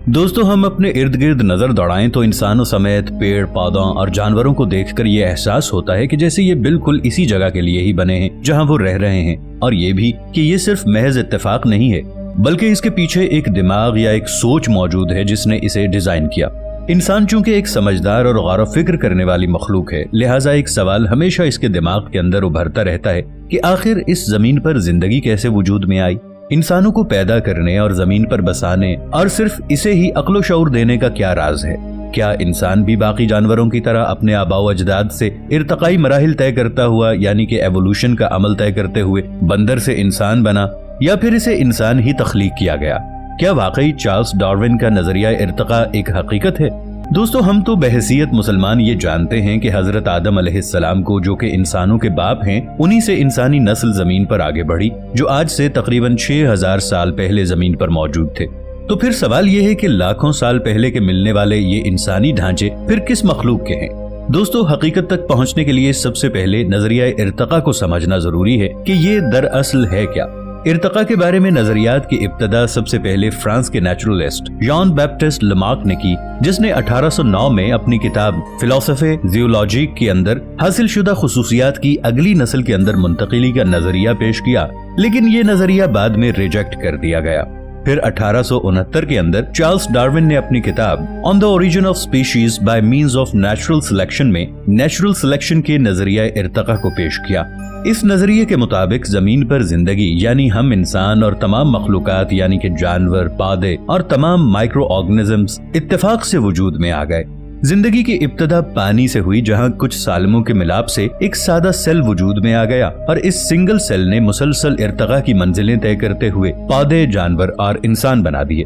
दोस्तों, हम अपने इर्द गिर्द नजर दौड़ाएं तो इंसानों समेत पेड़ पौधों और जानवरों को देखकर ये एहसास होता है कि जैसे ये बिल्कुल इसी जगह के लिए ही बने हैं जहां वो रह रहे हैं, और ये भी कि ये सिर्फ महज इत्तेफाक नहीं है बल्कि इसके पीछे एक दिमाग या एक सोच मौजूद है जिसने इसे डिजाइन किया। इंसान चूंकि एक समझदार और गौर फिक्र करने वाली मखलूक है, लिहाजा एक सवाल हमेशा इसके दिमाग के अंदर उभरता रहता है कि आखिर इस जमीन पर जिंदगी कैसे वजूद में आई। इंसानों को पैदा करने और जमीन पर बसाने और सिर्फ इसे ही अक्लो शऊर देने का क्या राज है? क्या इंसान भी बाकी जानवरों की तरह अपने आबाओ अजदाद से इर्तकाई मराहिल तय करता हुआ, यानी कि एवोल्यूशन का अमल तय करते हुए बंदर से इंसान बना, या फिर इसे इंसान ही तख्लीक किया गया? क्या वाकई चार्ल्स डार्विन का नजरिया इर्तका एक हकीकत है? दोस्तों, हम तो बहसीयत मुसलमान ये जानते हैं कि हजरत आदम अलैहिस्सलाम को, जो कि इंसानों के बाप हैं, उन्हीं से इंसानी नस्ल जमीन पर आगे बढ़ी, जो आज से तकरीबन 6000 साल पहले जमीन पर मौजूद थे। तो फिर सवाल ये है कि लाखों साल पहले के मिलने वाले ये इंसानी ढांचे फिर किस मखलूक के हैं? दोस्तों, हकीकत तक पहुंचने के लिए सबसे पहले नजरिया इर्तका को समझना जरूरी है कि ये दरअसल है क्या। इर्तका के बारे में नजरियात की इब्तदा सबसे पहले फ्रांस के नेचुरलिस्ट जॉन बैप्टिस्ट लमार्क ने की, जिसने 1809 में अपनी किताब फिलोसफे ज़ियोलॉजी के अंदर हासिल शुदा खुसूसियात की अगली नस्ल के अंदर मुंतकिली का नजरिया पेश किया, लेकिन ये नजरिया बाद में रिजेक्ट कर दिया गया। फिर 1869 के अंदर चार्ल्स डार्विन ने अपनी किताब on the origin of species by means of natural selection में नेचुरल सिलेक्शन के नजरिया इर्तका को पेश किया। इस नजरिए के मुताबिक जमीन पर जिंदगी यानी हम इंसान और तमाम मखलूकात यानी कि जानवर, पौधे और तमाम माइक्रो ऑर्गेनिजम्स इत्तेफाक से वजूद में आ गए। जिंदगी की इब्तदा पानी से हुई, जहां कुछ सालमों के मिलाप से एक सादा सेल वजूद में आ गया, और इस सिंगल सेल ने मुसलसल इर्तका की मंजिलें तय करते हुए पौधे, जानवर और इंसान बना दिए।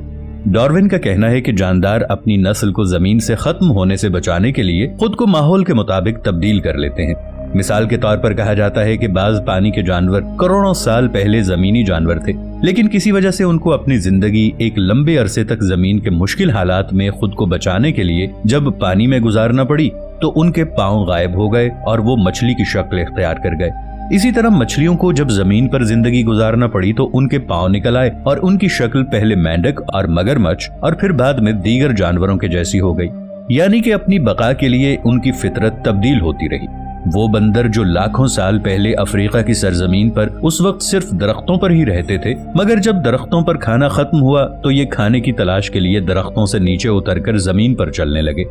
डार्विन का कहना है कि जानदार अपनी नस्ल को जमीन से खत्म होने से बचाने के लिए खुद को माहौल के मुताबिक तब्दील कर लेते हैं। मिसाल के तौर पर कहा जाता है कि बाज पानी के जानवर करोड़ों साल पहले जमीनी जानवर थे, लेकिन किसी वजह से उनको अपनी जिंदगी एक लंबे अरसे तक जमीन के मुश्किल हालात में खुद को बचाने के लिए जब पानी में गुजारना पड़ी तो उनके पांव गायब हो गए और वो मछली की शक्ल इख्तियार कर गए। इसी तरह मछलियों को जब जमीन पर जिंदगी गुजारना पड़ी तो उनके पांव निकल आए और उनकी शक्ल पहले मेंढक और मगरमच्छ और फिर बाद में दीगर जानवरों के जैसी हो गई, यानी कि अपनी बका के लिए उनकी फितरत तब्दील होती रही। वो बंदर जो लाखों साल पहले अफ्रीका की सरजमीन पर उस वक्त सिर्फ दरख्तों पर ही रहते थे, मगर जब दरख्तों पर खाना खत्म हुआ तो ये खाने की तलाश के लिए दरख्तों से नीचे उतरकर जमीन पर चलने लगे।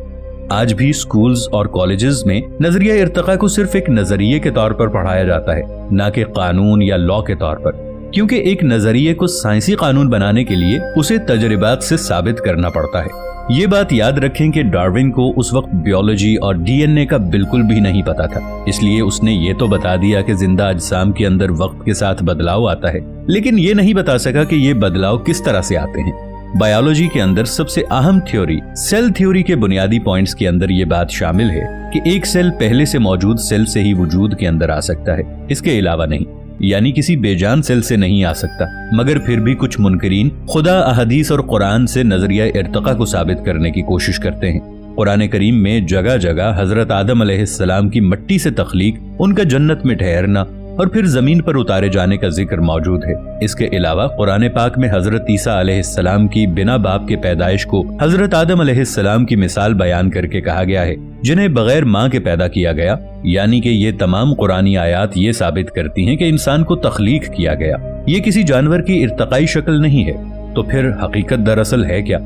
आज भी स्कूल्स और कॉलेजेस में नजरिया इर्तका को सिर्फ एक नजरिए के तौर पर पढ़ाया जाता है, न कि कानून या लॉ के तौर पर, क्योंकि एक नजरिए को साइंसी कानून बनाने के लिए उसे तजर्बात से साबित करना पड़ता है। ये बात याद रखें कि डार्विन को उस वक्त बायोलॉजी और डीएनए का बिल्कुल भी नहीं पता था, इसलिए उसने ये तो बता दिया कि जिंदा अजसाम के अंदर वक्त के साथ बदलाव आता है, लेकिन ये नहीं बता सका कि ये बदलाव किस तरह से आते हैं। बायोलॉजी के अंदर सबसे अहम थ्योरी सेल थ्योरी के बुनियादी पॉइंट्स के अंदर ये बात शामिल है कि एक सेल पहले से मौजूद सेल से ही वजूद के अंदर आ सकता है, इसके अलावा नहीं, यानी किसी बेजान सेल से नहीं आ सकता। मगर फिर भी कुछ मुनकरीन खुदा, अहदीस और कुरान से नजरिया इर्तका को साबित करने की कोशिश करते हैं। कुरान करीम में जगह जगह हजरत आदम अलैहिस्सलाम की मिट्टी से तख्लीक, उनका जन्नत में ठहरना और फिर जमीन पर उतारे जाने का जिक्र मौजूद है। इसके अलावा कुरान पाक में हजरत ईसा अलैहिस्सलाम की बिना बाप के पैदाइश को हजरत आदम अलैहिस्सलाम की मिसाल बयान करके कहा गया है, जिन्हें बगैर माँ के पैदा किया गया, यानी कि ये तमाम कुरानी आयात ये साबित करती हैं कि इंसान को तख्लीक किया गया, ये किसी जानवर की इर्तकाई शक्ल नहीं है। तो फिर हकीकत दरअसल है क्या?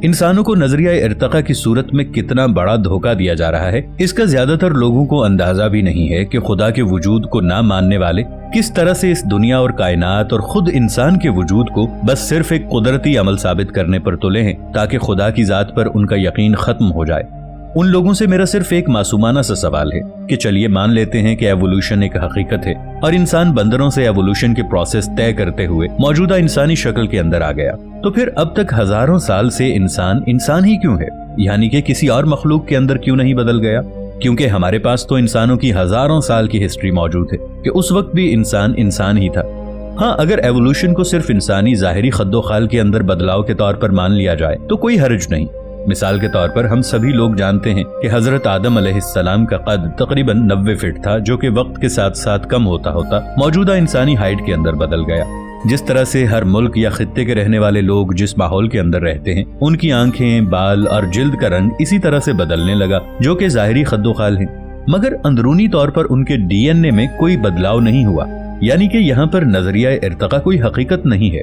इंसानों को नजरिया इर्तका की सूरत में कितना बड़ा धोखा दिया जा रहा है, इसका ज्यादातर लोगों को अंदाजा भी नहीं है कि खुदा के वजूद को ना मानने वाले किस तरह से इस दुनिया और कायनात और खुद इंसान के वजूद को बस सिर्फ एक कुदरती अमल साबित करने पर तुले हैं ताकि खुदा की जात पर उनका यकीन खत्म हो जाए। उन लोगों से मेरा सिर्फ एक मासूमाना सा सवाल है कि चलिए मान लेते हैं कि एवोल्यूशन एक हकीकत है और इंसान बंदरों से एवोल्यूशन के प्रोसेस तय करते हुए मौजूदा इंसानी शक्ल के अंदर आ गया, तो फिर अब तक हजारों साल से इंसान ही क्यों है? यानी कि किसी और मखलूक के अंदर क्यों नहीं बदल गया? क्योंकि हमारे पास तो इंसानों की हजारों साल की हिस्ट्री मौजूद है कि उस वक्त भी इंसान ही था। हाँ, अगर एवोल्यूशन को सिर्फ इंसानी जाहिरी खद्दो-खाल के अंदर बदलाव के तौर पर मान लिया जाए तो कोई हर्ज नहीं। मिसाल के तौर पर हम सभी लोग जानते हैं कि हजरत आदम अलैहिस्सलाम का कद तकरीबन 90 फीट था, जो कि वक्त के साथ साथ कम होता होता मौजूदा इंसानी हाइट के अंदर बदल गया। जिस तरह से हर मुल्क या खित्ते के रहने वाले लोग जिस माहौल के अंदर रहते हैं, उनकी आंखें, बाल और जिल्द का रंग इसी तरह से बदलने लगा, जो कि ज़ाहिरी खद्दोखाल है। मगर अंदरूनी तौर पर उनके डीएनए में कोई बदलाव नहीं हुआ, यानी कि यहाँ पर नजरिया इर्तिका कोई हकीकत नहीं है।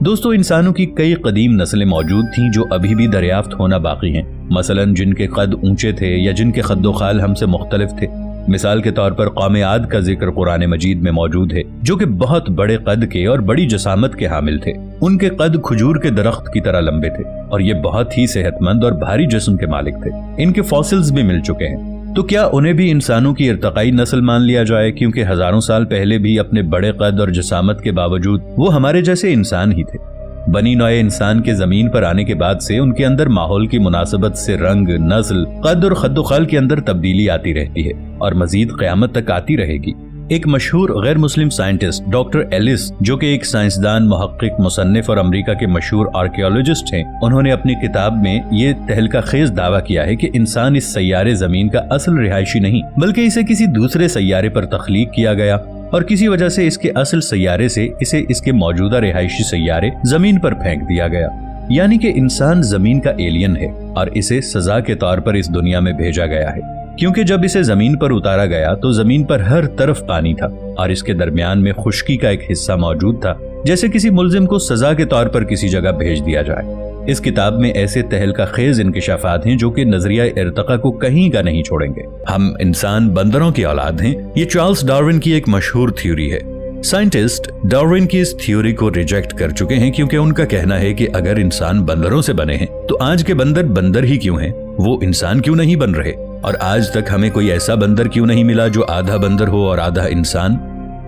दोस्तों, इंसानों की कई कदीम नस्लें मौजूद थीं जो अभी भी दरियाफ्त होना बाकी हैं। मसलन जिनके कद ऊंचे थे या जिनके खद्दोखाल हमसे मुख्तलिफ थे। मिसाल के तौर पर कौम आद का जिक्र कुरान मजीद में मौजूद है, जो कि बहुत बड़े कद के और बड़ी जसामत के हामिल थे। उनके कद खजूर के दरख्त की तरह लंबे थे और ये बहुत ही सेहतमंद और भारी जिस्म के मालिक थे। इनके फॉसिल्स भी मिल चुके हैं। तो क्या उन्हें भी इंसानों की इर्तिकाई नस्ल मान लिया जाए, क्योंकि हजारों साल पहले भी अपने बड़े कद और जसामत के बावजूद वो हमारे जैसे इंसान ही थे। बनी नौए इंसान के जमीन पर आने के बाद से उनके अंदर माहौल की मुनासबत से रंग, नस्ल, कद और खद्दोखाल के अंदर तब्दीली आती रहती है और मजीद क़यामत तक आती रहेगी। एक मशहूर गैर मुस्लिम साइंटिस्ट डॉक्टर एलिस, जो कि एक साइंसदान, मुहक्किक, मुसन्निफ और अमेरिका के मशहूर आर्कियोलॉजिस्ट हैं, उन्होंने अपनी किताब में ये तहलका खेज दावा किया है कि इंसान इस सैयारे जमीन का असल रिहायशी नहीं, बल्कि इसे किसी दूसरे सैयारे पर तख्लीक किया गया और किसी वजह से इसके असल सैयारे से इसे इसके मौजूदा रिहायशी सैयारे जमीन पर फेंक दिया गया। यानी कि इंसान जमीन का एलियन है और इसे सजा के तौर पर इस दुनिया में भेजा गया है, क्योंकि जब इसे जमीन पर उतारा गया तो जमीन पर हर तरफ पानी था और इसके दरमियान में खुश्की का एक हिस्सा मौजूद था, जैसे किसी मुल्जिम को सजा के तौर पर किसी जगह भेज दिया जाए। इस किताब में ऐसे तहलका खेज इंकिशाफात हैं जो कि नजरिया इर्तिका को कहीं का नहीं छोड़ेंगे। हम इंसान बंदरों की औलाद हैं, ये चार्ल्स डार्विन की एक मशहूर थ्योरी है। साइंटिस्ट डार्विन की इस थ्योरी को रिजेक्ट कर चुके हैं, क्योंकि उनका कहना है कि अगर इंसान बंदरों से बने हैं तो आज के बंदर बंदर ही क्यों हैं, वो इंसान क्यों नहीं बन रहे, और आज तक हमें कोई ऐसा बंदर क्यों नहीं मिला जो आधा बंदर हो और आधा इंसान।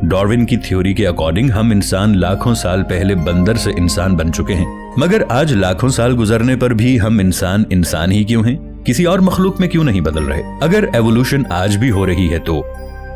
डार्विन की थ्योरी के अकॉर्डिंग हम इंसान लाखों साल पहले बंदर से इंसान बन चुके हैं, मगर आज लाखों साल गुजरने पर भी हम इंसान ही क्यों हैं, किसी और मखलूक में क्यों नहीं बदल रहे। अगर एवोल्यूशन आज भी हो रही है तो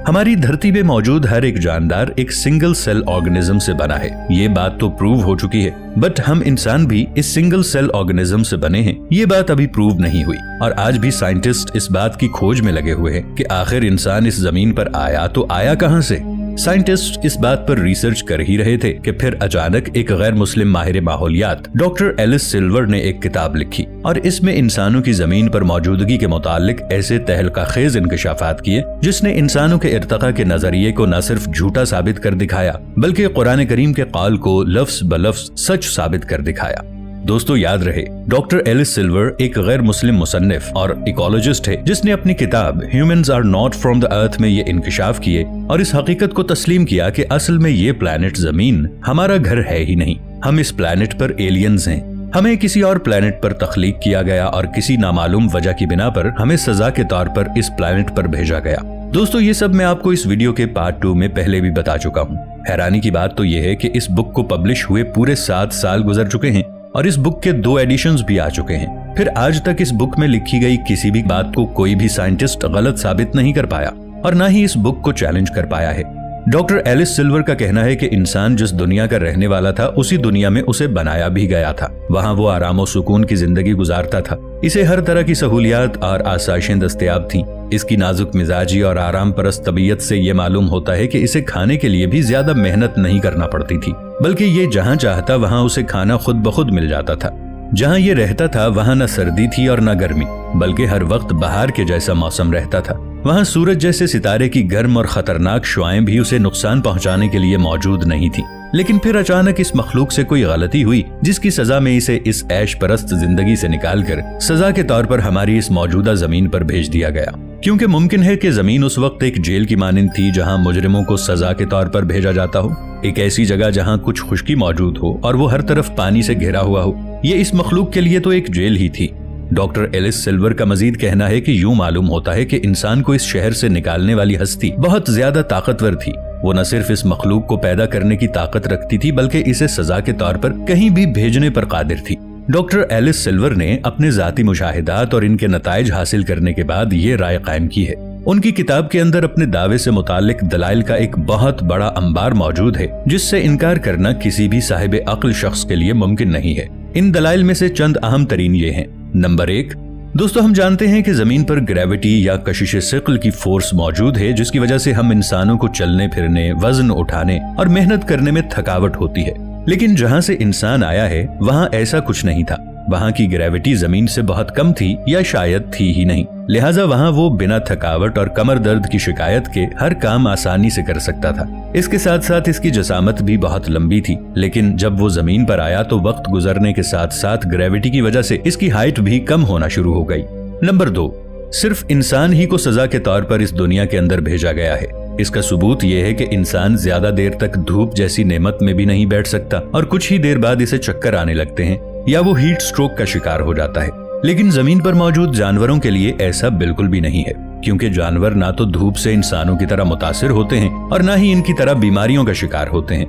हमारी धरती पे मौजूद हर एक जानदार एक सिंगल सेल ऑर्गेनिज्म से बना है, ये बात तो प्रूव हो चुकी है। बट हम इंसान भी इस सिंगल सेल ऑर्गेनिज्म से बने हैं, ये बात अभी प्रूव नहीं हुई और आज भी साइंटिस्ट इस बात की खोज में लगे हुए हैं कि आखिर इंसान इस जमीन पर आया तो आया कहां से। साइंटिस्ट इस बात पर रिसर्च कर ही रहे थे कि फिर अचानक एक गैर मुस्लिम माहिर माहौलियात डॉक्टर एलिस सिल्वर ने एक किताब लिखी और इसमें इंसानों की जमीन पर मौजूदगी के मुतालिक ऐसे तहलका खेज इंकिशाफात किए जिसने इंसानों के इर्तिका के नजरिए को न सिर्फ झूठा साबित कर दिखाया, बल्कि कुरान करीम के कौल को लफ्ज ब लफ्ज सच साबित कर दिखाया। दोस्तों, याद रहे, डॉक्टर एलिस सिल्वर एक गैर मुस्लिम मुसन्निफ और इकोलॉजिस्ट है जिसने अपनी किताब humans are not from the earth में ये इंकिशाफ किए और इस हकीकत को तस्लीम किया कि असल में ये प्लैनेट जमीन हमारा घर है ही नहीं, हम इस प्लैनेट पर एलियंस हैं। हमें किसी और प्लैनेट पर तख्लीक किया गया और किसी नामालूम वजह की बिना पर हमें सजा के तौर पर इस प्लैनेट पर भेजा गया। दोस्तों, ये सब मैं आपको इस वीडियो के पार्ट 2 में पहले भी बता चुका हूँ। हैरानी की बात तो यह है कि इस बुक को पब्लिश हुए पूरे 7 साल गुजर चुके हैं और इस बुक के 2 एडिशंस भी आ चुके हैं। फिर आज तक इस बुक में लिखी गई किसी भी बात को कोई भी साइंटिस्ट गलत साबित नहीं कर पाया और न ही इस बुक को चैलेंज कर पाया है। डॉक्टर एलिस सिल्वर का कहना है कि इंसान जिस दुनिया का रहने वाला था उसी दुनिया में उसे बनाया भी गया था, वहाँ वो आराम और सुकून की जिंदगी गुजारता था। इसे हर तरह की सहूलियात और आसाइशें दस्तयाब थीं। इसकी नाजुक मिजाजी और आराम परस्त तबीयत से ये मालूम होता है कि इसे खाने के लिए भी ज्यादा मेहनत नहीं करना पड़ती थी, बल्कि ये जहाँ चाहता वहाँ उसे खाना खुद ब खुद मिल जाता था। जहाँ ये रहता था वहाँ न सर्दी थी और न गर्मी, बल्कि हर वक्त बहार के जैसा मौसम रहता था। वहाँ सूरज जैसे सितारे की गर्म और खतरनाक शुआएं भी उसे नुकसान पहुंचाने के लिए मौजूद नहीं थी। लेकिन फिर अचानक इस मखलूक से कोई गलती हुई जिसकी सजा में इसे इस ऐश परस्त जिंदगी से निकालकर सजा के तौर पर हमारी इस मौजूदा जमीन पर भेज दिया गया। क्योंकि मुमकिन है कि जमीन उस वक्त एक जेल की मानिंद थी जहाँ मुजरिमों को सजा के तौर पर भेजा जाता हो, एक ऐसी जगह जहाँ कुछ खुश्की मौजूद हो और वो हर तरफ पानी से घिरा हुआ हो। ये इस मखलूक के लिए तो एक जेल ही थी। डॉक्टर एलिस सिल्वर का मजीद कहना है कि यूं मालूम होता है कि इंसान को इस शहर से निकालने वाली हस्ती बहुत ज्यादा ताकतवर थी। वो न सिर्फ इस मखलूक को पैदा करने की ताकत रखती थी, बल्कि इसे सजा के तौर पर कहीं भी भेजने पर कादिर थी। डॉक्टर एलिस सिल्वर ने अपने जाती मुशाहिदात और इनके नताइज हासिल करने के बाद ये राय कायम की है। उनकी किताब के अंदर अपने दावे से मुतालिक दलाइल का एक बहुत बड़ा अंबार मौजूद है जिससे इनकार करना किसी भी साहिब अक्ल शख्स के लिए मुमकिन नहीं है। इन दलाइल में से चंद अहम तरीन ये हैं। नंबर 1, दोस्तों, हम जानते हैं कि जमीन पर ग्रेविटी या कशिश सिक्ल की फोर्स मौजूद है, जिसकी वजह से हम इंसानों को चलने फिरने, वजन उठाने और मेहनत करने में थकावट होती है। लेकिन जहाँ से इंसान आया है वहाँ ऐसा कुछ नहीं था। वहाँ की ग्रेविटी जमीन से बहुत कम थी या शायद थी ही नहीं। लिहाजा वहाँ वो बिना थकावट और कमर दर्द की शिकायत के हर काम आसानी से कर सकता था। इसके साथ साथ इसकी जसामत भी बहुत लंबी थी। लेकिन जब वो जमीन पर आया तो वक्त गुजरने के साथ साथ ग्रेविटी की वजह से इसकी हाइट भी कम होना शुरू हो गई। नंबर 2, सिर्फ इंसान ही को सजा के तौर पर इस दुनिया के अंदर भेजा गया है। इसका सबूत यह है कि इंसान ज्यादा देर तक धूप जैसी नेमत में भी नहीं बैठ सकता और कुछ ही देर बाद इसे चक्कर आने लगते हैं या वो हीट स्ट्रोक का शिकार हो जाता है। लेकिन जमीन पर मौजूद जानवरों के लिए ऐसा बिल्कुल भी नहीं है, क्योंकि जानवर ना तो धूप से इंसानों की तरह मुतासिर होते हैं और ना ही इनकी तरह बीमारियों का शिकार होते हैं।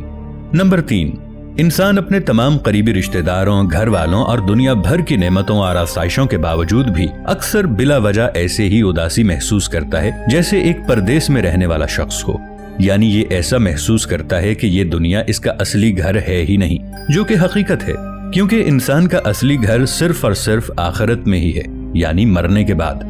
नंबर 3, इंसान अपने तमाम करीबी रिश्तेदारों, घर वालों और दुनिया भर की नेमतों और आसाइशों के बावजूद भी अक्सर बिला वजह ऐसे ही उदासी महसूस करता है जैसे एक परदेश में रहने वाला शख्स हो। यानी ये ऐसा महसूस करता है कि ये दुनिया इसका असली घर है ही नहीं, जो कि हकीकत है, क्योंकि इंसान का असली घर सिर्फ और सिर्फ आखिरत में ही है, यानी मरने के बाद।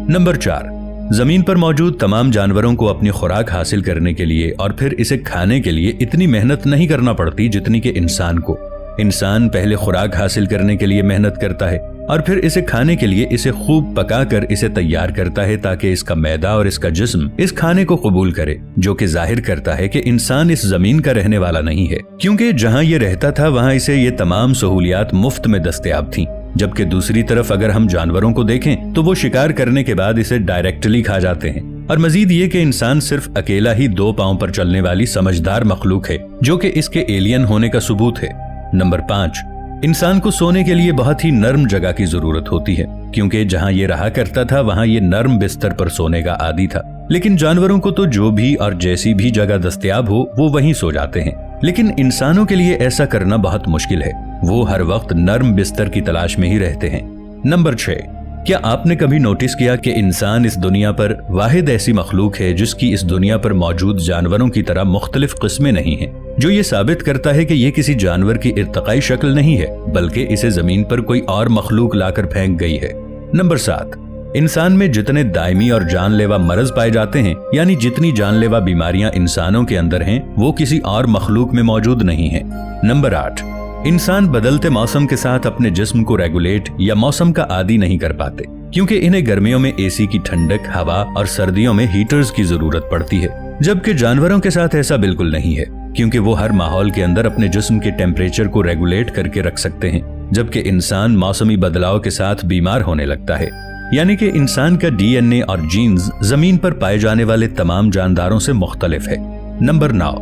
नंबर 4, जमीन पर मौजूद तमाम जानवरों को अपनी खुराक हासिल करने के लिए और फिर इसे खाने के लिए इतनी मेहनत नहीं करना पड़ती जितनी कि इंसान को। इंसान पहले खुराक हासिल करने के लिए मेहनत करता है और फिर इसे खाने के लिए इसे खूब पकाकर इसे तैयार करता है ताकि इसका मैदा और इसका जिस्म इस खाने को कबूल करे, जो कि जाहिर करता है कि इंसान इस जमीन का रहने वाला नहीं है, क्योंकि जहाँ ये रहता था वहाँ इसे ये तमाम सहूलियात मुफ्त में दस्तयाब थी। जबकि दूसरी तरफ अगर हम जानवरों को देखें तो वो शिकार करने के बाद इसे डायरेक्टली खा जाते हैं। और मजीद ये कि इंसान सिर्फ अकेला ही 2 पांव पर चलने वाली समझदार मखलूक है, जो कि इसके एलियन होने का सबूत है। नंबर 5, इंसान को सोने के लिए बहुत ही नर्म जगह की जरूरत होती है, क्योंकि जहाँ ये रहा करता था वहाँ ये नर्म बिस्तर पर सोने का आदी था। लेकिन जानवरों को तो जो भी और जैसी भी जगह दस्तयाब हो वो वहीं सो जाते हैं, लेकिन इंसानों के लिए ऐसा करना बहुत मुश्किल है। वो हर वक्त नर्म बिस्तर की तलाश में ही रहते हैं। नंबर 6, क्या आपने कभी नोटिस किया कि इंसान इस दुनिया पर वाहिद ऐसी मखलूक है जिसकी इस दुनिया पर मौजूद जानवरों की तरह मुख्तलिफ किस्में नहीं हैं, जो ये साबित करता है कि ये किसी जानवर की इर्तकाई शक्ल नहीं है, बल्कि इसे जमीन पर कोई और मखलूक लाकर फेंक गई है। नंबर 7, इंसान में जितने दायमी और जानलेवा मर्ज पाए जाते हैं, यानी जितनी जानलेवा बीमारियां इंसानों के अंदर हैं, वो किसी और मखलूक में मौजूद नहीं है। नंबर 8, इंसान बदलते मौसम के साथ अपने जिस्म को रेगुलेट या मौसम का आदी नहीं कर पाते, क्योंकि इन्हें गर्मियों में एसी की ठंडक, हवा और सर्दियों में हीटर्स की जरूरत पड़ती है। जबकि जानवरों के साथ ऐसा बिल्कुल नहीं है, क्योंकि वो हर माहौल के अंदर अपने जिस्म के टेम्परेचर को रेगुलेट करके रख सकते हैं, जबकि इंसान मौसमी बदलाव के साथ बीमार होने लगता है। यानी कि इंसान का डीएनए और जीन्स जमीन पर पाए जाने वाले तमाम जानदारों से मुख्तलिफ है। नंबर 9,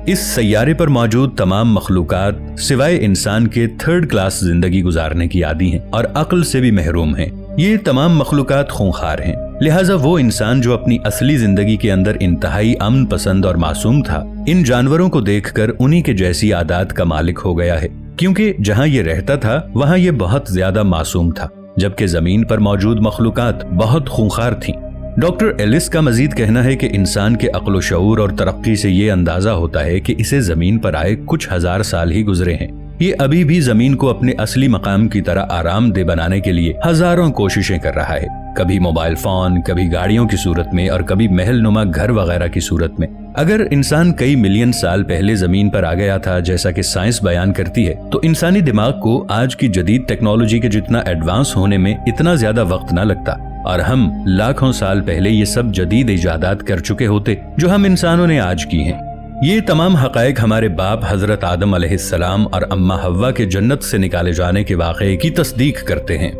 इस सैयारे पर मौजूद तमाम मखलूकात सिवाय इंसान के 3rd क्लास जिंदगी गुजारने की आदी हैं और अक्ल से भी महरूम हैं। ये तमाम मखलूकात खूंखार हैं। लिहाजा वो इंसान जो अपनी असली जिंदगी के अंदर इंतहाई अमन पसंद और मासूम था, इन जानवरों को देखकर उन्हीं के जैसी आदत का मालिक हो गया है, क्योंकि जहाँ ये रहता था वहाँ ये बहुत ज्यादा मासूम था, जबकि जमीन पर मौजूद मखलूकात बहुत खूंखार थीं। डॉक्टर एलिस का मजीद कहना है कि इंसान के अक्ल शऊर और तरक्की से ये अंदाजा होता है कि इसे जमीन पर आए कुछ हजार साल ही गुजरे हैं। ये अभी भी जमीन को अपने असली मकाम की तरह आरामदेह बनाने के लिए हजारों कोशिशें कर रहा है, कभी मोबाइल फोन, कभी गाड़ियों की सूरत में और कभी महल नुमा घर वगैरह की सूरत में। अगर इंसान कई मिलियन साल पहले जमीन पर आ गया था, जैसा कि साइंस बयान करती है, तो इंसानी दिमाग को आज की जदीद टेक्नोलॉजी के जितना एडवांस होने में इतना ज्यादा वक्त न लगता और हम लाखों साल पहले ये सब जदीद इजादात कर चुके होते जो हम इंसानों ने आज की हैं। ये तमाम हकायक हमारे बाप हजरत आदम अलैहिस्सलाम और अम्मा हव्वा के जन्नत से निकाले जाने के वाक़े की तस्दीक करते हैं।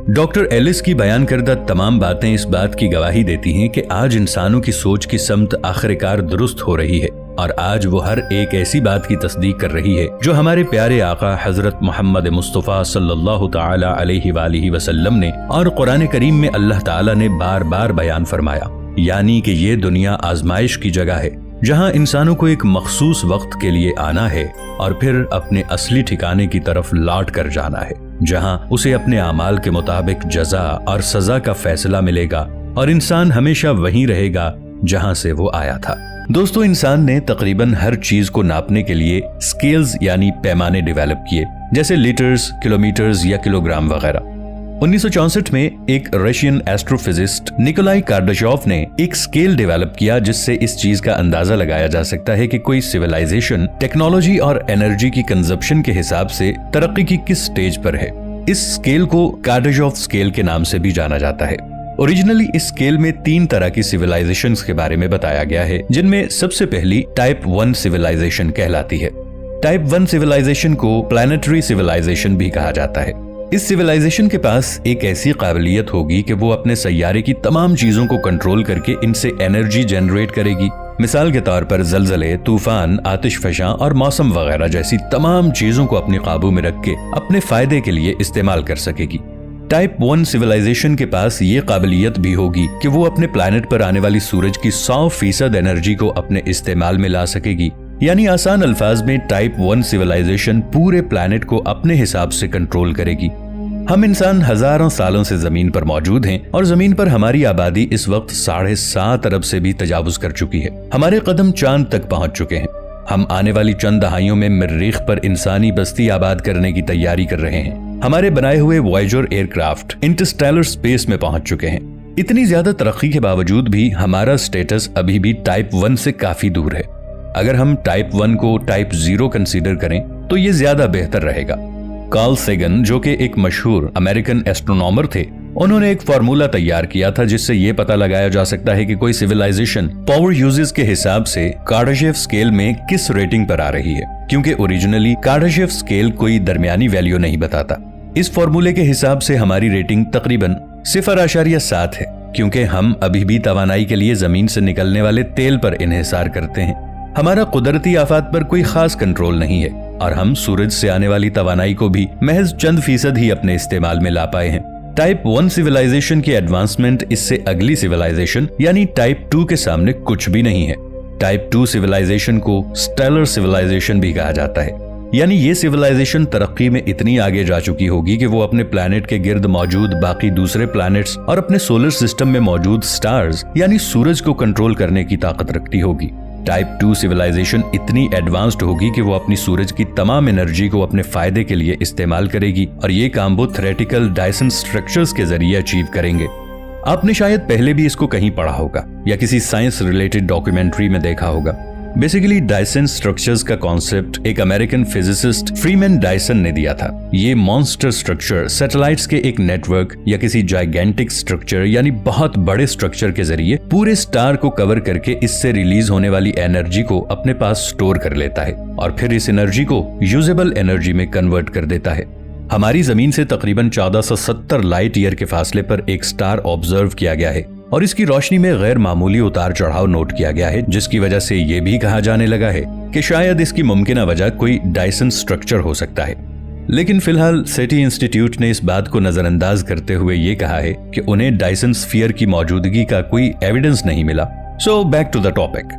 डॉक्टर एलिस की बयान करदा तमाम बातें इस बात की गवाही देती हैं कि आज इंसानों की सोच की समत आखिरकार दुरुस्त हो रही है और आज वो हर एक ऐसी बात की तस्दीक कर रही है जो हमारे प्यारे आका हजरत मोहम्मद मुस्तफ़ा सल्लल्लाहु ताला अलैहि वसल्लम ने और कुरान करीम में अल्लाह ताला ने बार बार बयान फरमाया, यानी कि ये दुनिया आजमाइश की जगह है जहां इंसानों को एक मखसूस वक्त के लिए आना है और फिर अपने असली ठिकाने की तरफ लौट कर जाना है, जहां उसे अपने आमाल के मुताबिक जजा और सजा का फैसला मिलेगा और इंसान हमेशा वहीं रहेगा जहां से वो आया था। दोस्तों, इंसान ने तकरीबन हर चीज को नापने के लिए स्केल्स यानी पैमाने डेवलप किए, जैसे लीटर्स, किलोमीटर्स या किलोग्राम वगैरह। 1964 में एक रशियन एस्ट्रोफिजिस्ट निकोलाई कार्डाशॉव ने एक स्केल डेवलप किया जिससे इस चीज का अंदाजा लगाया जा सकता है कि कोई सिविलाइजेशन टेक्नोलॉजी और एनर्जी की कंजप्शन के हिसाब से तरक्की की किस स्टेज पर है। इस स्केल को कार्डाशॉव स्केल के नाम से भी जाना जाता है। ओरिजिनली इस स्केल में 3 तरह की सिविलाइजेशंस के बारे में बताया गया है, जिनमें सबसे पहली टाइप 1 सिविलाइजेशन कहलाती है। टाइप 1 सिविलाइजेशन को प्लैनेटरी सिविलाइजेशन भी कहा जाता है। इस सिविलाइजेशन के पास एक ऐसी काबिलियत होगी कि वो अपने सैयारे की तमाम चीजों को कंट्रोल करके इनसे एनर्जी जनरेट करेगी। मिसाल के तौर पर जलजले, तूफान, आतिशफशां और मौसम वगैरह जैसी तमाम चीजों को अपने काबू में रख के अपने फायदे के लिए इस्तेमाल कर सकेगी। टाइप 1 सिविलाइजेशन के पास ये काबिलियत भी होगी कि वो अपने प्लैनेट पर आने वाली सूरज की 100% एनर्जी को अपने इस्तेमाल में ला सकेगी। यानी आसान अल्फाज में टाइप 1 सिविलाइजेशन पूरे प्लैनेट को अपने हिसाब से कंट्रोल करेगी। हम इंसान हजारों सालों से जमीन पर मौजूद हैं और जमीन पर हमारी आबादी इस वक्त 7.5 अरब से भी तजावुज कर चुकी है। हमारे कदम चांद तक पहुंच चुके हैं। हम आने वाली चंद दहाइयों में मरीख पर इंसानी बस्ती आबाद करने की तैयारी कर रहे हैं। हमारे बनाए हुए वॉयेजर एयरक्राफ्ट इंटरस्टेलर स्पेस में पहुंच चुके हैं। इतनी ज्यादा तरक्की के बावजूद भी हमारा स्टेटस अभी भी टाइप 1 से काफी दूर है। अगर हम टाइप 1 को टाइप 0 कंसीडर करें तो ये ज्यादा बेहतर रहेगा। कार्ल सेगन, जो कि एक मशहूर अमेरिकन एस्ट्रोनॉमर थे, उन्होंने एक फार्मूला तैयार किया था जिससे ये पता लगाया जा सकता है कि कोई सिविलाइजेशन पावर यूजेस के हिसाब से कार्डाशेव स्केल में किस रेटिंग पर आ रही है, क्योंकि ओरिजिनली कार्डाशेव स्केल कोई दरमियानी वैल्यू नहीं बताता। इस फॉर्मूले के हिसाब से हमारी रेटिंग तकरीबन 0.7 है, क्योंकि हम अभी भी तवानाई के लिए जमीन से निकलने वाले तेल पर इन्हिसार करते हैं। हमारा कुदरती आफात पर कोई खास कंट्रोल नहीं है और हम सूरज से आने वाली तवानाई को भी महज चंद फीसद ही अपने इस्तेमाल में ला पाए हैं। टाइप 1 सिविलाइजेशन की एडवांसमेंट इससे अगली सिविलाइजेशन यानी टाइप 2 के सामने कुछ भी नहीं है। टाइप 2 सिविलाइजेशन को स्टेलर सिविलाइजेशन भी कहा जाता है, यानी ये सिविलाइजेशन तरक्की में इतनी आगे जा चुकी होगी कि वो अपने प्लैनेट के गिर्द मौजूद बाकी दूसरे प्लैनेट्स और अपने सोलर सिस्टम में मौजूद स्टार्स यानी सूरज को कंट्रोल करने की ताकत रखती होगी। टाइप 2 सिविलाइजेशन इतनी एडवांस्ड होगी कि वो अपनी सूरज की तमाम एनर्जी को अपने फायदे के लिए इस्तेमाल करेगी और ये काम वो थ्योरेटिकल डायसन स्ट्रक्चर्स के जरिए अचीव करेंगे। आपने शायद पहले भी इसको कहीं पढ़ा होगा या किसी साइंस रिलेटेड डॉक्यूमेंट्री में देखा होगा। बेसिकली डायसन स्ट्रक्चर्स का कॉन्सेप्ट एक अमेरिकन फिजिसिस्ट फ्रीमैन डायसन ने दिया था। ये मॉन्स्टर स्ट्रक्चर सैटेलाइट्स के एक नेटवर्क या किसी जाइगेंटिक स्ट्रक्चर यानी बहुत बड़े स्ट्रक्चर के जरिए पूरे स्टार को कवर करके इससे रिलीज होने वाली एनर्जी को अपने पास स्टोर कर लेता है और फिर इस एनर्जी को यूजेबल एनर्जी में कन्वर्ट कर देता है। हमारी जमीन से तकरीबन 1470 लाइट ईयर के फासले पर एक स्टार ऑब्जर्व किया गया है और इसकी रोशनी में गैर मामूली उतार चढ़ाव नोट किया गया है, जिसकी वजह से ये भी कहा जाने लगा है कि शायद इसकी मुमकिना वजह कोई डायसन स्ट्रक्चर हो सकता है। लेकिन फिलहाल सेटी इंस्टीट्यूट ने इस बात को नजरअंदाज करते हुए ये कहा है कि उन्हें डायसन स्फीयर की मौजूदगी का कोई एविडेंस नहीं मिला। So back to the topic.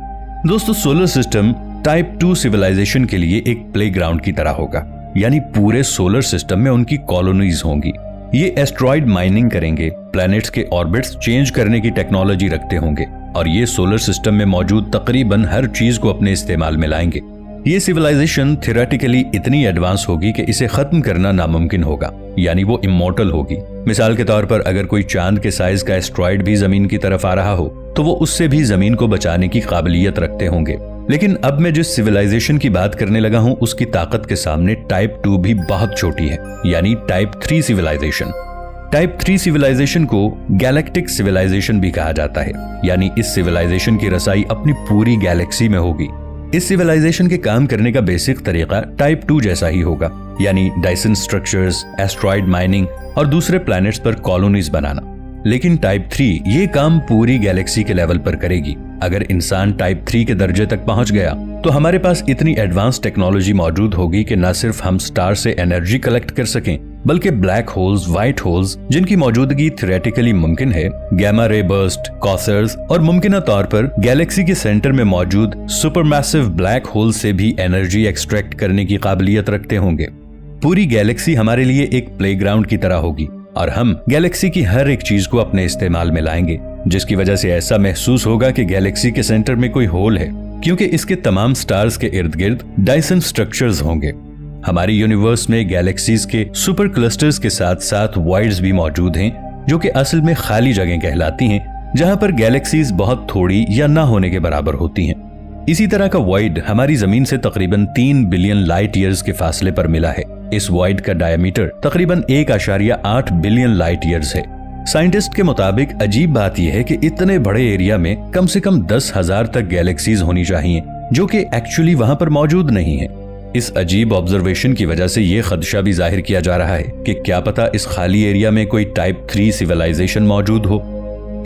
दोस्तों, सोलर सिस्टम टाइप 2 सिविलाइजेशन के लिए एक प्लेग्राउंड की तरह होगा, यानी पूरे सोलर सिस्टम में उनकी कॉलोनीज होंगी। ये एस्ट्रॉइड माइनिंग करेंगे, प्लैनेट्स के ऑर्बिट्स चेंज करने की टेक्नोलॉजी रखते होंगे और ये सोलर सिस्टम में मौजूद तकरीबन हर चीज को अपने इस्तेमाल में लाएंगे। ये सिविलाइजेशन थियोरेटिकली इतनी एडवांस होगी कि इसे खत्म करना नामुमकिन होगा, यानी वो इमॉर्टल होगी। मिसाल के तौर पर अगर कोई चांद के साइज का एस्ट्रॉइड भी जमीन की तरफ आ रहा हो तो वो उससे भी जमीन को बचाने की काबिलियत रखते होंगे। लेकिन अब मैं जिस सिविलाइजेशन की बात करने लगा हूं उसकी ताकत के सामने टाइप 2 भी बहुत छोटी है, यानी टाइप 3 सिविलाइजेशन। टाइप 3 सिविलाइजेशन को गैलेक्टिक सिविलाइजेशन भी कहा जाता है, यानी इस सिविलाइजेशन की रसाई अपनी पूरी गैलेक्सी में होगी। इस सिविलाइजेशन के काम करने का बेसिक तरीका टाइप 2 जैसा ही होगा, यानी डायसन स्ट्रक्चर्स, एस्ट्रॉइड माइनिंग और दूसरे प्लैनेट्स पर कॉलोनीज बनाना। लेकिन टाइप 3 ये काम पूरी गैलेक्सी के लेवल पर करेगी। अगर इंसान टाइप 3 के दर्जे तक पहुंच गया तो हमारे पास इतनी एडवांस टेक्नोलॉजी मौजूद होगी कि न सिर्फ हम स्टार से एनर्जी कलेक्ट कर सकें, बल्कि ब्लैक होल्स, व्हाइट होल्स जिनकी मौजूदगी थियोरेटिकली मुमकिन है, गैमा रे बर्स्ट, क्वासर्स और मुमकिन तौर पर गैलेक्सी के सेंटर में मौजूद सुपरमैसिव ब्लैक होल से भी एनर्जी एक्सट्रैक्ट करने की काबिलियत रखते होंगे। पूरी गैलेक्सी हमारे लिए एक प्लेग्राउंड की तरह होगी और हम गैलेक्सी की हर एक चीज को अपने इस्तेमाल में लाएंगे, जिसकी वजह से ऐसा महसूस होगा कि गैलेक्सी के सेंटर में कोई होल है, क्योंकि इसके तमाम स्टार्स के इर्द गिर्द डायसन स्ट्रक्चर्स होंगे। हमारी यूनिवर्स में गैलेक्सीज के सुपर क्लस्टर्स के साथ साथ वॉइड्स भी मौजूद हैं, जो कि असल में खाली जगह कहलाती हैं, जहां पर गैलेक्सीज बहुत थोड़ी या ना होने के बराबर होती हैं। इसी तरह का वॉइड हमारी जमीन से तकरीबन 3 बिलियन लाइट ईयर्स के फासले पर मिला है। इस वॉइड का डायमीटर तकरीबन 1.8 बिलियन लाइट ईयर्स है। साइंटिस्ट के मुताबिक अजीब बात यह है कि इतने बड़े एरिया में कम से कम 10,000 तक गैलेक्सीज होनी चाहिए, जो कि एक्चुअली वहां पर मौजूद नहीं है। इस अजीब ऑब्जर्वेशन की वजह से यह खदशा भी जाहिर किया जा रहा है कि क्या पता इस खाली एरिया में कोई टाइप 3 सिविलाइजेशन मौजूद हो।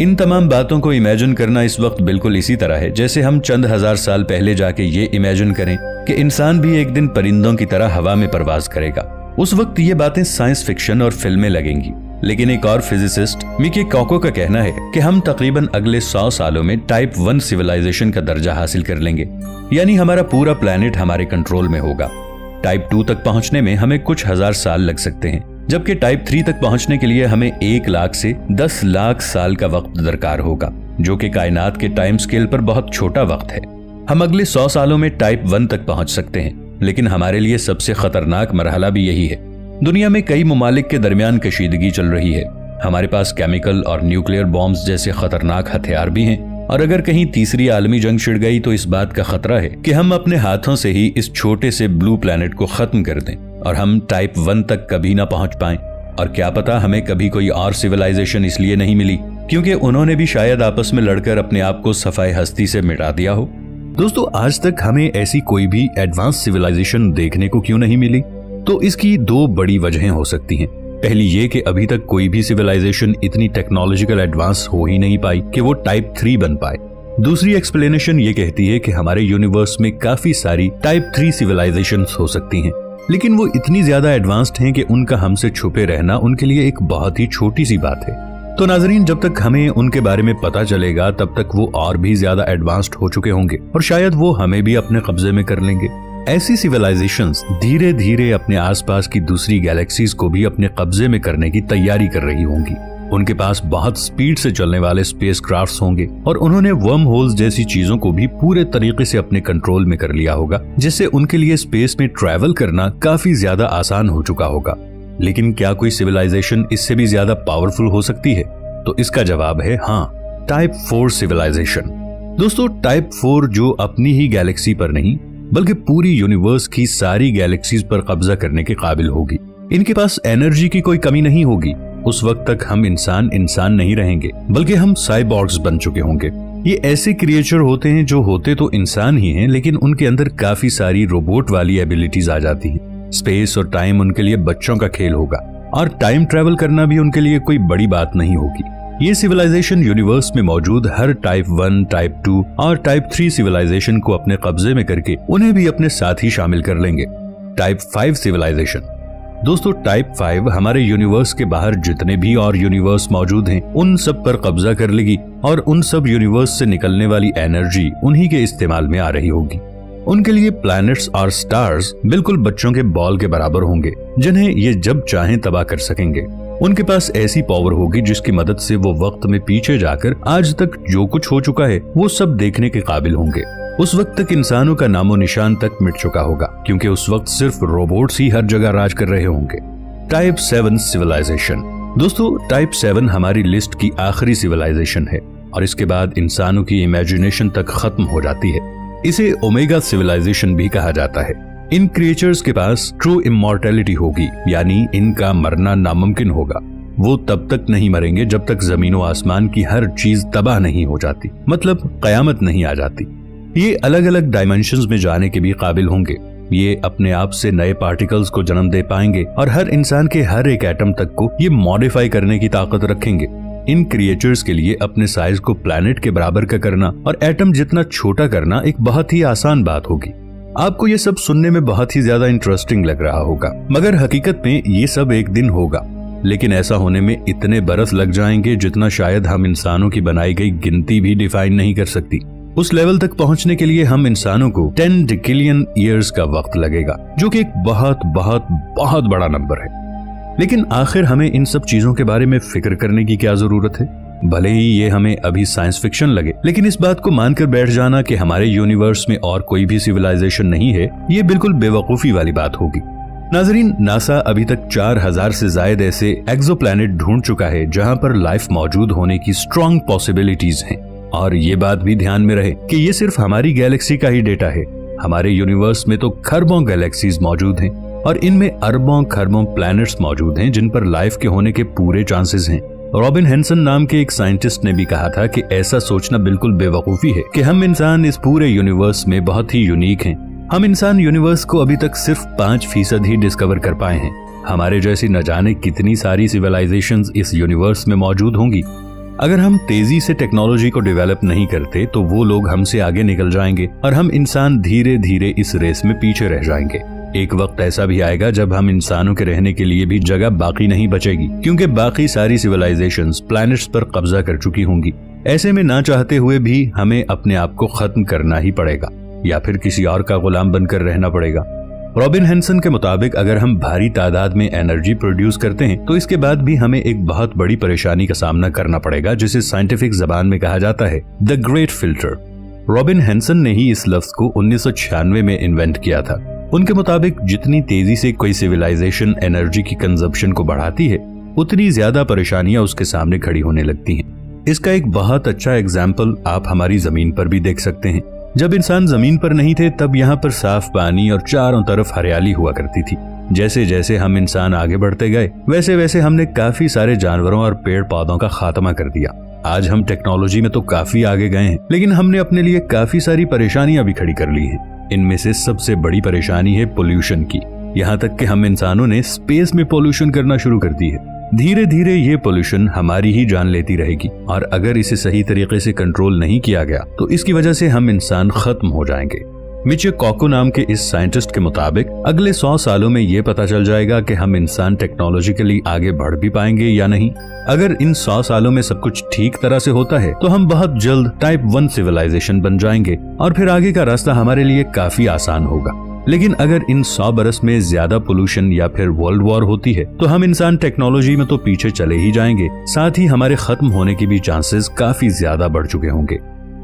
इन तमाम बातों को इमेजिन करना इस वक्त बिल्कुल इसी तरह है जैसे हम चंद हजार साल पहले जाके ये इमेजिन करें कि इंसान भी एक दिन परिंदों की तरह हवा में परवाज करेगा। उस वक्त ये बातें साइंस फिक्शन और फिल्में लगेंगी। लेकिन एक और फिजिसिस्ट मिकी कॉको का कहना है कि हम तकरीबन अगले 100 सालों में टाइप 1 सिविलाइजेशन का दर्जा हासिल कर लेंगे, यानी हमारा पूरा प्लेनेट हमारे कंट्रोल में होगा। टाइप 2 तक पहुंचने में हमें कुछ हजार साल लग सकते हैं, जबकि टाइप 3 तक पहुंचने के लिए हमें 1 लाख से 10 लाख साल का वक्त दरकार होगा, जो कि कायनात के टाइम स्केल पर बहुत छोटा वक्त है। हम अगले 100 सालों में टाइप 1 तक पहुंच सकते हैं, लेकिन हमारे लिए सबसे खतरनाक मरहला भी यही है। दुनिया में कई ममालिक के दरमियान कशीदगी चल रही है। हमारे पास केमिकल और न्यूक्लियर बॉम्ब्स जैसे खतरनाक हथियार भी हैं, और अगर कहीं तीसरी आलमी जंग छिड़ गई तो इस बात का खतरा है कि हम अपने हाथों से ही इस छोटे से ब्लू प्लैनेट को खत्म कर दें और हम टाइप 1 तक कभी ना पहुंच पाएं। और क्या पता हमें कभी कोई और सिविलाइजेशन इसलिए नहीं मिली क्योंकि उन्होंने भी शायद आपस में लड़कर अपने आप को सफाई हस्ती से मिटा दिया हो। दोस्तों, आज तक हमें ऐसी कोई भी एडवांस सिविलाइजेशन देखने को क्यों नहीं मिली? तो इसकी 2 बड़ी वजहें हो सकती हैं। पहली ये कि अभी तक कोई भी सिविलाइजेशन इतनी टेक्नोलॉजिकल एडवांस हो ही नहीं पाई कि वो टाइप 3 बन पाए। दूसरी एक्सप्लेनेशन ये कहती है कि हमारे यूनिवर्स में काफी सारी टाइप 3 सिविलाइजेशंस हो सकती हैं, लेकिन वो इतनी ज्यादा एडवांस्ड हैं कि उनका हमसे छुपे रहना उनके लिए एक बहुत ही छोटी सी बात है। तो नाजरीन, जब तक हमें उनके बारे में पता चलेगा तब तक वो और भी ज्यादा एडवांस्ड हो चुके होंगे और शायद वो हमें भी अपने कब्जे में कर लेंगे। ऐसी सिविलाइजेशंस धीरे धीरे अपने आसपास की दूसरी गैलेक्सीज को भी अपने कब्जे में करने की तैयारी कर रही होंगी। उनके पास बहुत स्पीड से चलने वाले स्पेस क्राफ्ट्स होंगे और उन्होंने वर्म होल्स जैसी चीजों को भी पूरे तरीके से अपने कंट्रोल में कर लिया होगा, जिससे उनके लिए स्पेस में ट्रैवल करना काफी ज्यादा आसान हो चुका होगा। लेकिन क्या कोई सिविलाइजेशन इससे भी ज्यादा पावरफुल हो सकती है? तो इसका जवाब है हाँ, टाइप 4 सिविलाइजेशन। दोस्तों, टाइप 4 जो अपनी ही गैलेक्सी पर नहीं बल्कि पूरी यूनिवर्स की सारी गैलेक्सीज पर कब्जा करने के काबिल होगी। इनके पास एनर्जी की कोई कमी नहीं होगी। उस वक्त तक हम इंसान नहीं रहेंगे, बल्कि हम साइबॉर्ग्स बन चुके होंगे। ये ऐसे क्रिएचर होते हैं जो होते तो इंसान ही हैं, लेकिन उनके अंदर काफी सारी रोबोट वाली एबिलिटीज आ जाती हैं। स्पेस और टाइम उनके लिए बच्चों का खेल होगा और टाइम ट्रेवल करना भी उनके लिए कोई बड़ी बात नहीं होगी। ये सिविलाइजेशन यूनिवर्स में मौजूद हर टाइप 1, टाइप 2 और टाइप 3 सिविलाइजेशन को अपने कब्जे में करके उन्हें भी अपने साथ ही शामिल कर लेंगे। Type 5 civilisation. दोस्तों, टाइप 5 हमारे यूनिवर्स के बाहर जितने भी और यूनिवर्स मौजूद हैं उन सब पर कब्जा कर लेगी और उन सब यूनिवर्स से निकलने वाली एनर्जी उन्हीं के इस्तेमाल में आ रही होगी। उनके लिए प्लैनेट्स और स्टार्स बिल्कुल बच्चों के बॉल के बराबर होंगे, जिन्हें ये जब चाहें तबाह कर सकेंगे। उनके पास ऐसी पावर होगी जिसकी मदद से वो वक्त में पीछे जाकर आज तक जो कुछ हो चुका है वो सब देखने के काबिल होंगे। उस वक्त तक इंसानों का नामो निशान तक मिट चुका होगा, क्योंकि उस वक्त सिर्फ रोबोट्स ही हर जगह राज कर रहे होंगे। Type 7 civilisation. दोस्तों, टाइप 7 हमारी लिस्ट की आखिरी सिविलाइजेशन है और इसके बाद इंसानों की इमेजिनेशन तक खत्म हो जाती है। इसे ओमेगा सिविलाइजेशन भी कहा जाता है। इन क्रिएचर्स के पास ट्रू इमॉर्टैलिटी होगी, यानी इनका मरना नामुमकिन होगा। वो तब तक नहीं मरेंगे जब तक जमीन व आसमान की हर चीज तबाह नहीं हो जाती, मतलब कयामत नहीं आ जाती। ये अलग अलग डायमेंशंस में जाने के भी काबिल होंगे। ये अपने आप से नए पार्टिकल्स को जन्म दे पाएंगे और हर इंसान के हर एक एटम तक को ये मॉडिफाई करने की ताकत रखेंगे। इन क्रिएचर्स के लिए अपने साइज को प्लैनेट के बराबर का करना और एटम जितना छोटा करना एक बहुत ही आसान बात होगी। आपको ये सब सुनने में बहुत ही ज्यादा इंटरेस्टिंग लग रहा होगा, मगर हकीकत में ये सब एक दिन होगा। लेकिन ऐसा होने में इतने बरस लग जाएंगे जितना शायद हम इंसानों की बनाई गई गिनती भी डिफाइन नहीं कर सकती। उस लेवल तक पहुंचने के लिए हम इंसानों को 10 डिकिलियन ईयर्स का वक्त लगेगा, जो कि एक बहुत बहुत बहुत बड़ा नंबर है। लेकिन आखिर हमें इन सब चीजों के बारे में फिक्र करने की क्या जरूरत है? भले ही ये हमें अभी साइंस फिक्शन लगे, लेकिन इस बात को मानकर बैठ जाना कि हमारे यूनिवर्स में और कोई भी सिविलाइजेशन नहीं है, ये बिल्कुल बेवकूफी वाली बात होगी। नाजरीन, नासा अभी तक 4000 से ज्यादा ऐसे एक्सोप्लैनेट ढूंढ चुका है जहां पर लाइफ मौजूद होने की स्ट्रॉन्ग पॉसिबिलिटीज हैं। और ये बात भी ध्यान में रहे कि ये सिर्फ हमारी गैलेक्सी का ही डेटा है। हमारे यूनिवर्स में तो खरबों गैलेक्सीज मौजूद हैं और इनमें अरबों खरबों प्लैनेट्स मौजूद हैं जिन पर लाइफ के होने के पूरे चांसेस हैं। रॉबिन हेंसन नाम के एक साइंटिस्ट ने भी कहा था कि ऐसा सोचना बिल्कुल बेवकूफी है कि हम इंसान इस पूरे यूनिवर्स में बहुत ही यूनिक हैं। हम इंसान यूनिवर्स को अभी तक सिर्फ 5% ही डिस्कवर कर पाए हैं। हमारे जैसी न जाने कितनी सारी सिविलाइजेशंस इस यूनिवर्स में मौजूद होंगी। अगर हम तेजी से टेक्नोलॉजी को डेवलप नहीं करते तो वो लोग हमसे आगे निकल जाएंगे और हम इंसान धीरे धीरे इस रेस में पीछे रह जाएंगे। एक वक्त ऐसा भी आएगा जब हम इंसानों के रहने के लिए भी जगह बाकी नहीं बचेगी, क्योंकि बाकी सारी सिविलाइजेशंस प्लैनेट्स पर कब्जा कर चुकी होंगी। ऐसे में ना चाहते हुए भी हमें अपने आप को खत्म करना ही पड़ेगा या फिर किसी और का गुलाम बनकर रहना पड़ेगा। रॉबिन हेंसन के मुताबिक अगर हम भारी तादाद में एनर्जी प्रोड्यूस करते हैं तो इसके बाद भी हमें एक बहुत बड़ी परेशानी का सामना करना पड़ेगा, जिसे साइंटिफिक जबान में कहा जाता है the great filter. Robin Henson ने ही इस लफ्ज को 1996 में इन्वेंट किया था। उनके मुताबिक जितनी तेजी से कोई सिविलाइजेशन एनर्जी की कंजप्शन को बढ़ाती है उतनी ज्यादा परेशानियां उसके सामने खड़ी होने लगती हैं। इसका एक बहुत अच्छा एग्जाम्पल आप हमारी जमीन पर भी देख सकते हैं। जब इंसान जमीन पर नहीं थे तब यहाँ पर साफ पानी और चारों तरफ हरियाली हुआ करती थी। जैसे जैसे हम इंसान आगे बढ़ते गए वैसे वैसे हमने काफी सारे जानवरों और पेड़ पौधों का खात्मा कर दिया। आज हम टेक्नोलॉजी में तो काफी आगे गए हैं, लेकिन हमने अपने लिए काफी सारी परेशानियां भी खड़ी कर ली हैं। इनमें से सबसे बड़ी परेशानी है पोल्यूशन की। यहाँ तक कि हम इंसानों ने स्पेस में पोल्यूशन करना शुरू कर दी है। धीरे धीरे ये पोल्यूशन हमारी ही जान लेती रहेगी और अगर इसे सही तरीके से कंट्रोल नहीं किया गया तो इसकी वजह से हम इंसान खत्म हो जाएंगे। मिचियो काको नाम के इस साइंटिस्ट के मुताबिक अगले 100 सालों में ये पता चल जाएगा कि हम इंसान टेक्नोलॉजिकली आगे बढ़ भी पाएंगे या नहीं। अगर इन 100 सालों में सब कुछ ठीक तरह से होता है तो हम बहुत जल्द टाइप 1 सिविलाइजेशन बन जाएंगे और फिर आगे का रास्ता हमारे लिए काफी आसान होगा। लेकिन अगर इन 100 बरस में ज्यादा पोल्यूशन या फिर वर्ल्ड वॉर होती है तो हम इंसान टेक्नोलॉजी में तो पीछे चले ही जाएंगे, साथ ही हमारे खत्म होने के भी चांसेस काफी ज्यादा बढ़ चुके होंगे।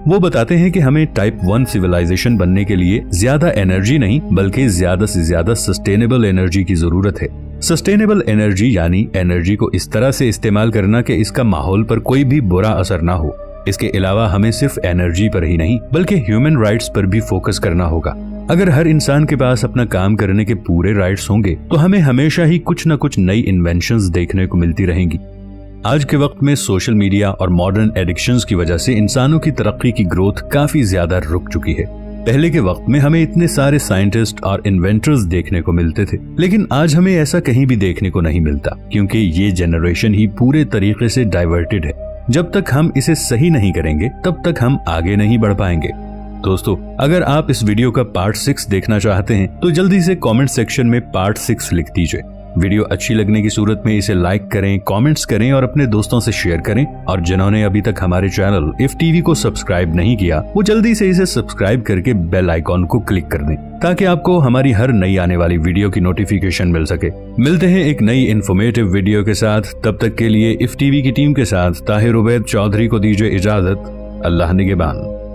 वो बताते हैं कि हमें टाइप 1 सिविलाइजेशन बनने के लिए ज्यादा एनर्जी नहीं बल्कि ज्यादा से ज्यादा सस्टेनेबल एनर्जी की जरूरत है। सस्टेनेबल एनर्जी यानी एनर्जी को इस तरह से इस्तेमाल करना कि इसका माहौल पर कोई भी बुरा असर ना हो। इसके अलावा हमें सिर्फ एनर्जी पर ही नहीं बल्कि ह्यूमन राइट्स पर भी फोकस करना होगा। अगर हर इंसान के पास अपना काम करने के पूरे राइट्स होंगे तो हमें हमेशा ही कुछ न कुछ नई इन्वेंशंस देखने को मिलती रहेंगी। आज के वक्त में सोशल मीडिया और मॉडर्न एडिक्शंस की वजह से इंसानों की तरक्की की ग्रोथ काफी ज्यादा रुक चुकी है। पहले के वक्त में हमें इतने सारे साइंटिस्ट और इन्वेंटर्स देखने को मिलते थे, लेकिन आज हमें ऐसा कहीं भी देखने को नहीं मिलता, क्योंकि ये जनरेशन ही पूरे तरीके से डाइवर्टेड है। जब तक हम इसे सही नहीं करेंगे तब तक हम आगे नहीं बढ़ पाएंगे। दोस्तों, अगर आप इस वीडियो का पार्ट 6 देखना चाहते हैं तो जल्दी से कमेंट सेक्शन में पार्ट 6 लिख दीजिए। वीडियो अच्छी लगने की सूरत में इसे लाइक करें, कमेंट्स करें और अपने दोस्तों से शेयर करें। और जिन्होंने अभी तक हमारे चैनल इफ टीवी को सब्सक्राइब नहीं किया वो जल्दी से इसे सब्सक्राइब करके बेल आइकॉन को क्लिक कर दें, ताकि आपको हमारी हर नई आने वाली वीडियो की नोटिफिकेशन मिल सके। मिलते हैं एक नई इन्फॉर्मेटिव वीडियो के साथ। तब तक के लिए इफ टीवी की टीम के साथ ताहिर उबैद चौधरी को दीजिए इजाजत। अल्लाह निगहबान।